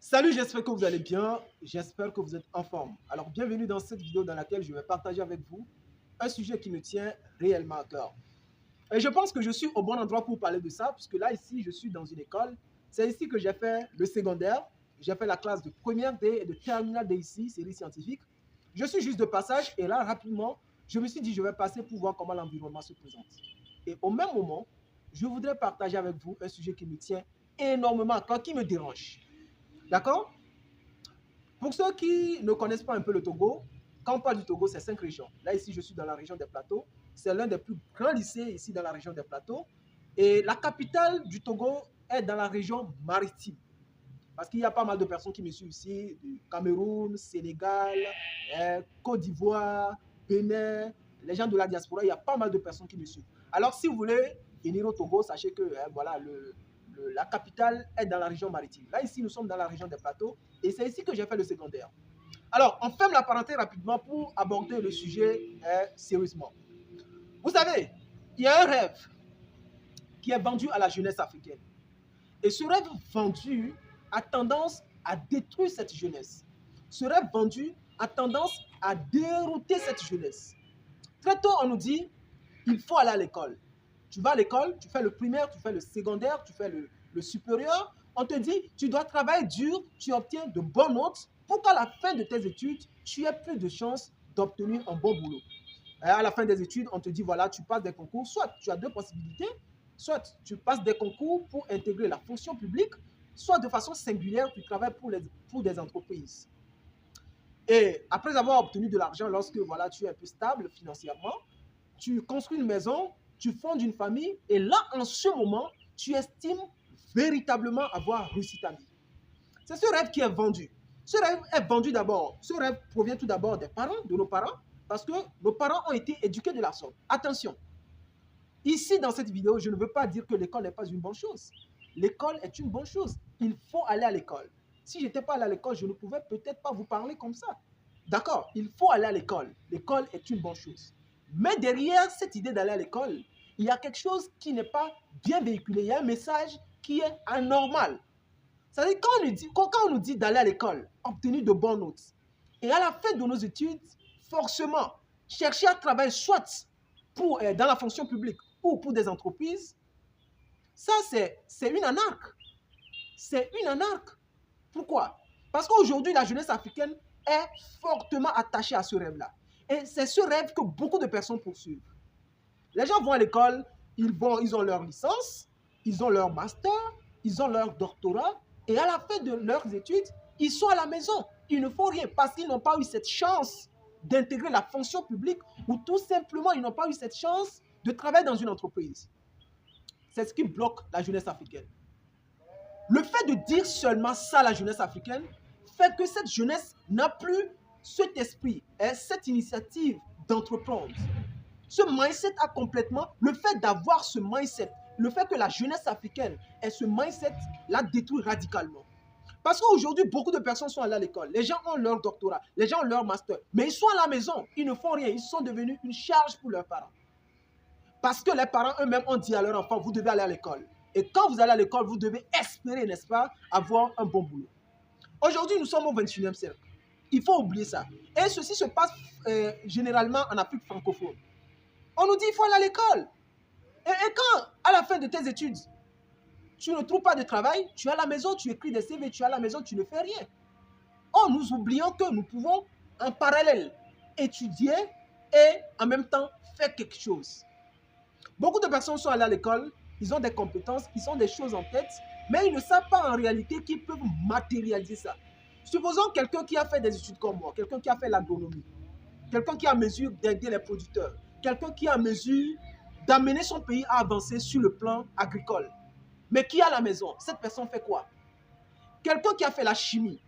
Salut, j'espère que vous allez bien, j'espère que vous êtes en forme. Alors, bienvenue dans cette vidéo dans laquelle je vais partager avec vous un sujet qui me tient réellement à cœur. Et je pense que je suis au bon endroit pour parler de ça, puisque là, ici, je suis dans une école. C'est ici que j'ai fait le secondaire. J'ai fait la classe de première D et de terminale D ici, série scientifique. Je suis juste de passage et là, rapidement, je me suis dit, je vais passer pour voir comment l'environnement se présente. Et au même moment, je voudrais partager avec vous un sujet qui me tient énormément à cœur, qui me dérange. D'accord? Pour ceux qui ne connaissent pas un peu le Togo, quand on parle du Togo, c'est 5 régions. Là, ici, je suis dans la région des Plateaux. C'est l'un des plus grands lycées ici dans la région des Plateaux. Et la capitale du Togo est dans la région maritime. Parce qu'il y a pas mal de personnes qui me suivent ici, du Cameroun, Sénégal, Côte d'Ivoire, Bénin, les gens de la diaspora, il y a pas mal de personnes qui me suivent. Alors, si vous voulez venir au Togo, sachez que voilà, la capitale est dans la région maritime. Là, ici, nous sommes dans la région des Plateaux et c'est ici que j'ai fait le secondaire. Alors, on ferme la parenthèse rapidement pour aborder le sujet sérieusement. Vous savez, il y a un rêve qui est vendu à la jeunesse africaine. Et ce rêve vendu a tendance à détruire cette jeunesse. Ce rêve vendu a tendance à dérouter cette jeunesse. Très tôt, on nous dit, il faut aller à l'école. Tu vas à l'école, tu fais le primaire, tu fais le secondaire, tu fais le supérieur. On te dit, tu dois travailler dur, tu obtiens de bonnes notes pour qu'à la fin de tes études, tu aies plus de chances d'obtenir un bon boulot. Et à la fin des études, on te dit, voilà, tu passes des concours. Soit tu as deux possibilités, soit tu passes des concours pour intégrer la fonction publique, soit de façon singulière, tu travailles pour des entreprises. Et après avoir obtenu de l'argent, lorsque voilà, tu es un peu stable financièrement, tu construis une maison, tu fondes une famille, et là, en ce moment, tu estimes véritablement avoir réussi ta vie. C'est ce rêve qui est vendu. Ce rêve est vendu d'abord. Ce rêve provient tout d'abord des parents, de nos parents, parce que nos parents ont été éduqués de la sorte. Attention, ici dans cette vidéo, je ne veux pas dire que l'école n'est pas une bonne chose. L'école est une bonne chose. Il faut aller à l'école. Si je n'étais pas allé à l'école, je ne pouvais peut-être pas vous parler comme ça. D'accord, il faut aller à l'école. L'école est une bonne chose. Mais derrière cette idée d'aller à l'école, il y a quelque chose qui n'est pas bien véhiculé. Il y a un message qui est anormal. C'est-à-dire quand on nous dit d'aller à l'école, obtenir de bonnes notes, et à la fin de nos études, forcément, chercher à travailler soit dans la fonction publique ou pour des entreprises, ça c'est une anarque. C'est une anarque. Pourquoi? Parce qu'aujourd'hui, la jeunesse africaine est fortement attachée à ce rêve-là. Et c'est ce rêve que beaucoup de personnes poursuivent. Les gens vont à l'école, ils ont leur licence, ils ont leur master, ils ont leur doctorat, et à la fin de leurs études, ils sont à la maison. Ils ne font rien parce qu'ils n'ont pas eu cette chance d'intégrer la fonction publique ou tout simplement, ils n'ont pas eu cette chance de travailler dans une entreprise. C'est ce qui bloque la jeunesse africaine. Le fait de dire seulement ça à la jeunesse africaine fait que cette jeunesse n'a plus cet esprit, cette initiative d'entreprendre. Ce mindset a complètement, le fait d'avoir ce mindset, le fait que la jeunesse africaine ait ce mindset, l'a détruit radicalement. Parce qu'aujourd'hui, beaucoup de personnes sont allées à l'école. Les gens ont leur doctorat, les gens ont leur master, mais ils sont à la maison, ils ne font rien, ils sont devenus une charge pour leurs parents. Parce que les parents eux-mêmes ont dit à leur enfant, vous devez aller à l'école. Et quand vous allez à l'école, vous devez espérer, n'est-ce pas, avoir un bon boulot. Aujourd'hui, nous sommes au 21e siècle. Il faut oublier ça. Et ceci se passe généralement en Afrique francophone. On nous dit qu'il faut aller à l'école. Et quand, à la fin de tes études, tu ne trouves pas de travail, tu es à la maison, tu écris des CV, tu es à la maison, tu ne fais rien. Or, nous oublions que nous pouvons, en parallèle, étudier et en même temps faire quelque chose. Beaucoup de personnes sont allées à l'école, ils ont des compétences, ils ont des choses en tête, mais ils ne savent pas en réalité qu'ils peuvent matérialiser ça. Supposons quelqu'un qui a fait des études comme moi, quelqu'un qui a fait l'agronomie, quelqu'un qui a mesure d'aider les producteurs, quelqu'un qui a mesure d'amener son pays à avancer sur le plan agricole. Mais qui à la maison, cette personne fait quoi? Quelqu'un qui a fait la chimie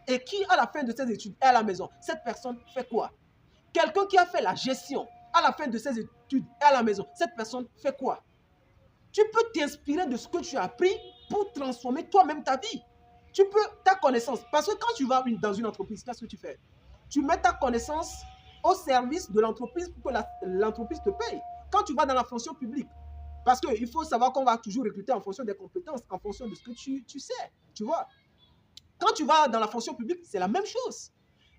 et qui à la fin de ses études est à la maison, cette personne fait quoi? Quelqu'un qui a fait la gestion à la fin de ses études est à la maison, cette personne fait quoi? Tu peux t'inspirer de ce que tu as appris pour transformer toi-même ta vie. Tu peux, ta connaissance, parce que quand tu vas dans une entreprise, qu'est-ce que tu fais? Tu mets ta connaissance au service de l'entreprise pour que l'entreprise te paye. Quand tu vas dans la fonction publique, parce qu'il faut savoir qu'on va toujours recruter en fonction des compétences, en fonction de ce que tu sais, tu vois. Quand Quand tu vas dans la fonction publique, c'est la même chose.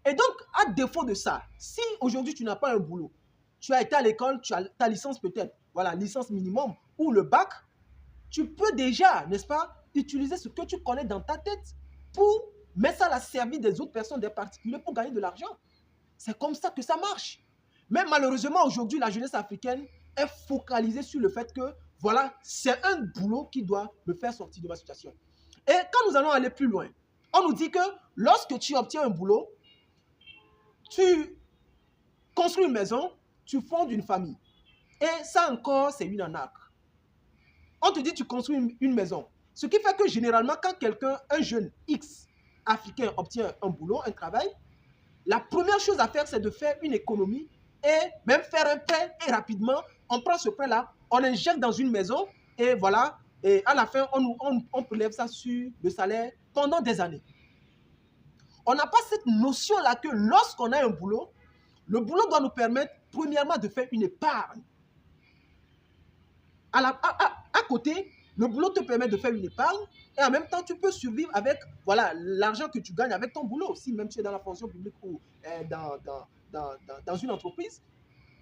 Et donc, à défaut de ça, si aujourd'hui tu n'as pas un boulot, tu as été à l'école, tu as ta licence peut-être, voilà, licence minimum, ou le bac, tu peux déjà, n'est-ce pas, utiliser ce que tu connais dans ta tête pour mettre ça à la service des autres personnes, des particuliers, pour gagner de l'argent. C'est comme ça que ça marche. Mais malheureusement, aujourd'hui, la jeunesse africaine est focalisée sur le fait que, voilà, c'est un boulot qui doit me faire sortir de ma situation. Et quand nous allons aller plus loin, on nous dit que lorsque tu obtiens un boulot, tu construis une maison, tu fondes une famille. Et ça encore, c'est une arnaque. On te dit tu construis une maison. Ce qui fait que généralement, quand quelqu'un, un jeune X africain obtient un boulot, un travail, la première chose à faire, c'est de faire une économie et même faire un prêt. Et rapidement, on prend ce prêt-là, on l'injecte dans une maison et voilà. Et à la fin, on prélève ça sur le salaire pendant des années. On n'a pas cette notion-là que lorsqu'on a un boulot, le boulot doit nous permettre, premièrement, de faire une épargne. À côté, le boulot te permet de faire une épargne et en même temps, tu peux survivre avec voilà, l'argent que tu gagnes avec ton boulot. Si même tu es dans la fonction publique ou dans une entreprise,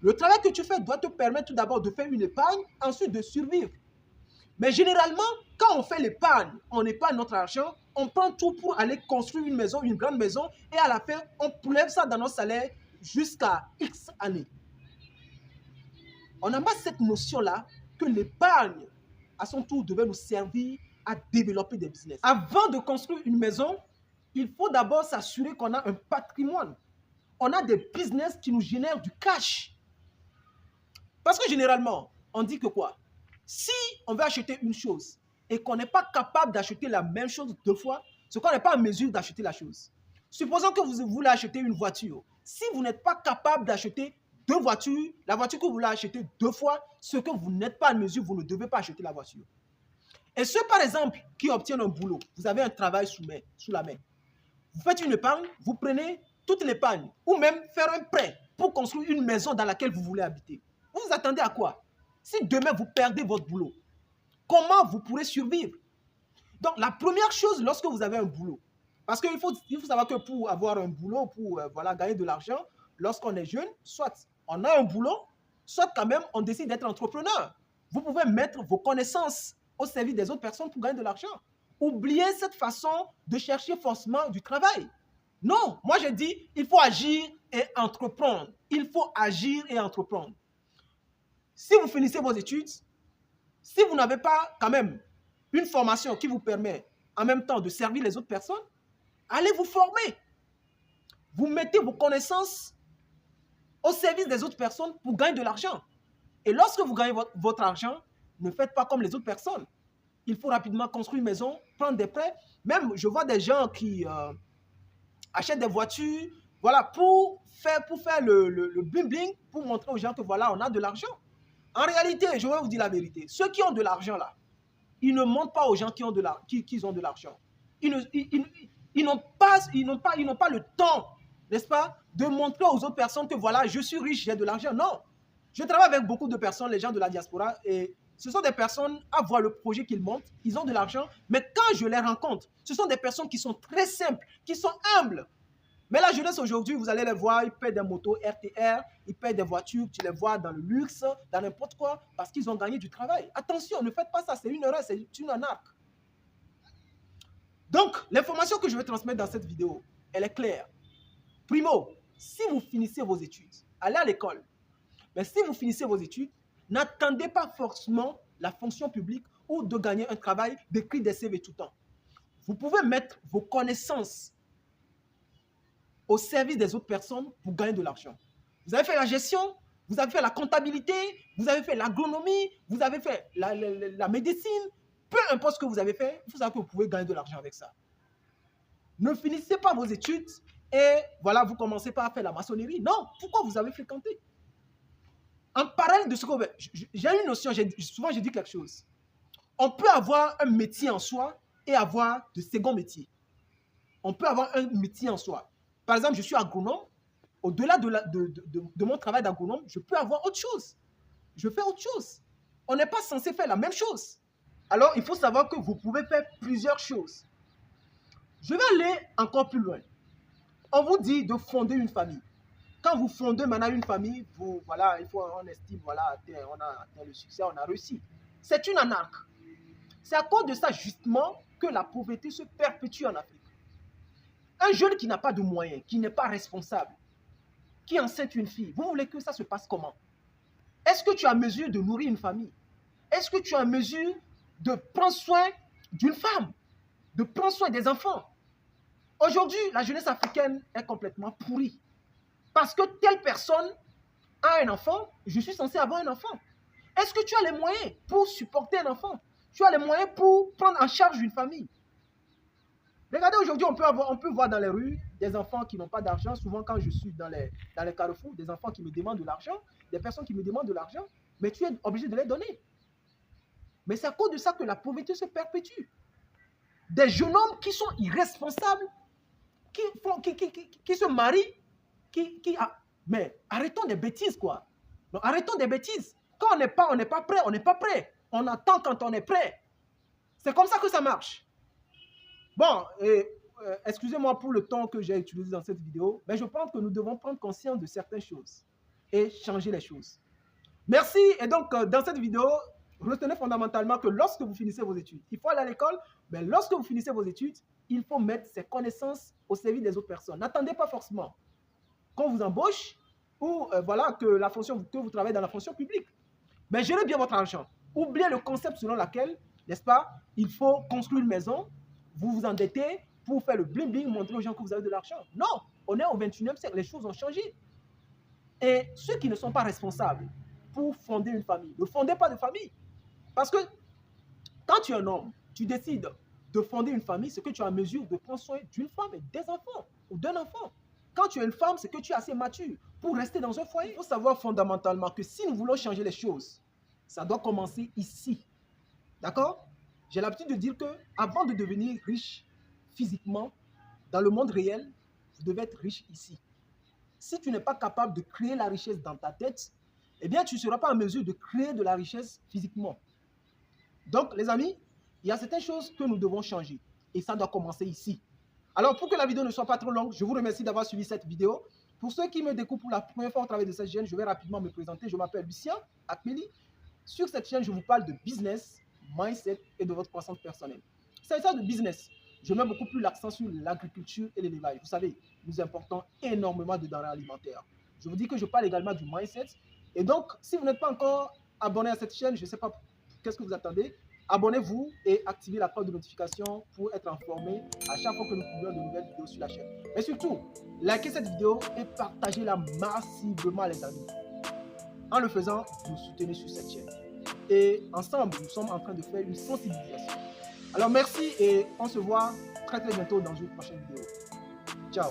le travail que tu fais doit te permettre tout d'abord de faire une épargne, ensuite de survivre. Mais généralement, quand on fait l'épargne, on épargne notre argent, on prend tout pour aller construire une maison, une grande maison, et à la fin, on prélève ça dans notre salaire jusqu'à X années. On n'a pas cette notion-là que l'épargne, à son tour, devait nous servir à développer des business. Avant de construire une maison, il faut d'abord s'assurer qu'on a un patrimoine. On a des business qui nous génèrent du cash. Parce que généralement, on dit que quoi? Si on veut acheter une chose et qu'on n'est pas capable d'acheter la même chose deux fois, c'est qu'on n'est pas en mesure d'acheter la chose. Supposons que vous voulez acheter une voiture. Si vous n'êtes pas capable d'acheter deux voitures, la voiture que vous voulez acheter deux fois, ce que vous n'êtes pas en mesure, vous ne devez pas acheter la voiture. Et ceux, par exemple, qui obtiennent un boulot, vous avez un travail sous la main. Vous faites une épargne, vous prenez toute l'épargne, ou même faire un prêt pour construire une maison dans laquelle vous voulez habiter. Vous vous attendez à quoi? Si demain vous perdez votre boulot, comment vous pourrez survivre? Donc, la première chose lorsque vous avez un boulot, parce qu'il faut savoir que pour avoir un boulot, pour voilà, gagner de l'argent, lorsqu'on est jeune, soit on a un boulot, soit quand même on décide d'être entrepreneur. Vous pouvez mettre vos connaissances au service des autres personnes pour gagner de l'argent. Oubliez cette façon de chercher forcément du travail. Non, moi je dis, il faut agir et entreprendre. Il faut agir et entreprendre. Si vous finissez vos études, si vous n'avez pas quand même une formation qui vous permet en même temps de servir les autres personnes, allez vous former. Vous mettez vos connaissances au service des autres personnes pour gagner de l'argent. Et lorsque vous gagnez votre argent, ne faites pas comme les autres personnes. Il faut rapidement construire une maison, prendre des prêts. Même, je vois des gens qui achètent des voitures, voilà, pour faire le bling-bling, pour montrer aux gens que voilà, on a de l'argent. En réalité, je vais vous dire la vérité. Ceux qui ont de l'argent là, ils ne montrent pas aux gens qui ont de l'argent. Ils n'ont pas le temps, n'est-ce pas, de montrer aux autres personnes que voilà, je suis riche, j'ai de l'argent. Non. Je travaille avec beaucoup de personnes, les gens de la diaspora, et ce sont des personnes, à voir le projet qu'ils montent, ils ont de l'argent, mais quand je les rencontre, ce sont des personnes qui sont très simples, qui sont humbles. Mais la jeunesse aujourd'hui, vous allez les voir, ils paient des motos RTR, ils paient des voitures, tu les vois dans le luxe, dans n'importe quoi, parce qu'ils ont gagné du travail. Attention, ne faites pas ça, c'est une erreur, c'est une arnaque. Donc, l'information que je vais transmettre dans cette vidéo, elle est claire. Primo, si vous finissez vos études, allez à l'école. Mais si vous finissez vos études, n'attendez pas forcément la fonction publique ou de gagner un travail, d'écrire des CV tout le temps. Vous pouvez mettre vos connaissances au service des autres personnes pour gagner de l'argent. Vous avez fait la gestion, vous avez fait la comptabilité, vous avez fait l'agronomie, vous avez fait la médecine, peu importe ce que vous avez fait, il faut savoir que vous pouvez gagner de l'argent avec ça. Ne finissez pas vos études et voilà, vous commencez pas à faire la maçonnerie. Non, pourquoi vous avez fréquenté? En parallèle de ce que j'ai une notion, souvent je dis quelque chose. On peut avoir un métier en soi et avoir de second métier. On peut avoir un métier en soi. Par exemple, je suis agronome. Au-delà de mon travail d'agronome, je peux avoir autre chose. Je fais autre chose. On n'est pas censé faire la même chose. Alors, il faut savoir que vous pouvez faire plusieurs choses. Je vais aller encore plus loin. On vous dit de fonder une famille. Quand vous fondez maintenant une famille, voilà, on estime, voilà, on a atteint le succès, on a réussi. C'est une anarque. C'est à cause de ça, justement, que la pauvreté se perpétue en Afrique. Un jeune qui n'a pas de moyens, qui n'est pas responsable, qui enceinte une fille, vous voulez que ça se passe comment? Est-ce que tu as mesure de nourrir une famille? Est-ce que tu as mesure de prendre soin d'une femme, de prendre soin des enfants? Aujourd'hui, la jeunesse africaine est complètement pourrie. Parce que telle personne a un enfant, je suis censé avoir un enfant. Est-ce que tu as les moyens pour supporter un enfant? Tu as les moyens pour prendre en charge une famille? Regardez, aujourd'hui, on peut voir dans les rues des enfants qui n'ont pas d'argent. Souvent, quand je suis dans les carrefours, des enfants qui me demandent de l'argent, des personnes qui me demandent de l'argent, mais tu es obligé de les donner. Mais c'est à cause de ça que la pauvreté se perpétue. Des jeunes hommes qui sont irresponsables, qui se marient, mais arrêtons des bêtises, quoi. Non, arrêtons des bêtises. Quand on n'est pas prêt, on n'est pas prêt. On attend quand on est prêt. C'est comme ça que ça marche. Bon, excusez-moi pour le temps que j'ai utilisé dans cette vidéo, mais je pense que nous devons prendre conscience de certaines choses et changer les choses. Merci. Et donc, dans cette vidéo, retenez fondamentalement que lorsque vous finissez vos études, il faut aller à l'école, mais lorsque vous finissez vos études, il faut mettre ses connaissances au service des autres personnes. N'attendez pas forcément qu'on vous embauche ou voilà, que vous travaillez dans la fonction publique. Mais gérez bien votre argent. Oubliez le concept selon lequel, n'est-ce pas, il faut construire une maison, vous vous endettez pour faire le bling-bling, montrer aux gens que vous avez de l'argent. Non, on est au 21e siècle, les choses ont changé. Et ceux qui ne sont pas responsables pour fonder une famille, ne fondez pas de famille. Parce que quand tu es un homme, tu décides de fonder une famille, c'est que tu as mesure de prendre soin d'une femme et des enfants ou d'un enfant. Quand tu es une femme, c'est que tu es assez mature pour rester dans un foyer. Il faut savoir fondamentalement que si nous voulons changer les choses, ça doit commencer ici. D'accord? J'ai l'habitude de dire que avant de devenir riche physiquement, dans le monde réel, vous devez être riche ici. Si tu n'es pas capable de créer la richesse dans ta tête, eh bien, tu ne seras pas en mesure de créer de la richesse physiquement. Donc, les amis, il y a certaines choses que nous devons changer. Et ça doit commencer ici. Alors, pour que la vidéo ne soit pas trop longue, je vous remercie d'avoir suivi cette vidéo. Pour ceux qui me découvrent pour la première fois au travers de cette chaîne, je vais rapidement me présenter. Je m'appelle Lucien Akmeli. Sur cette chaîne, je vous parle de business, mindset et de votre croissance personnelle. C'est ça de business. Je mets beaucoup plus l'accent sur l'agriculture et l'élevage. Vous savez, nous importons énormément de denrées alimentaires. Je vous dis que je parle également du mindset. Et donc, si vous n'êtes pas encore abonné à cette chaîne, je ne sais pas qu'est-ce que vous attendez. Abonnez-vous et activez la cloche de notification pour être informé à chaque fois que nous publions de nouvelles vidéos sur la chaîne. Mais surtout, likez cette vidéo et partagez-la massivement, les amis. En le faisant, vous soutenez sur cette chaîne. Et ensemble, nous sommes en train de faire une sensibilisation. Alors merci et on se voit très bientôt dans une prochaine vidéo. Ciao.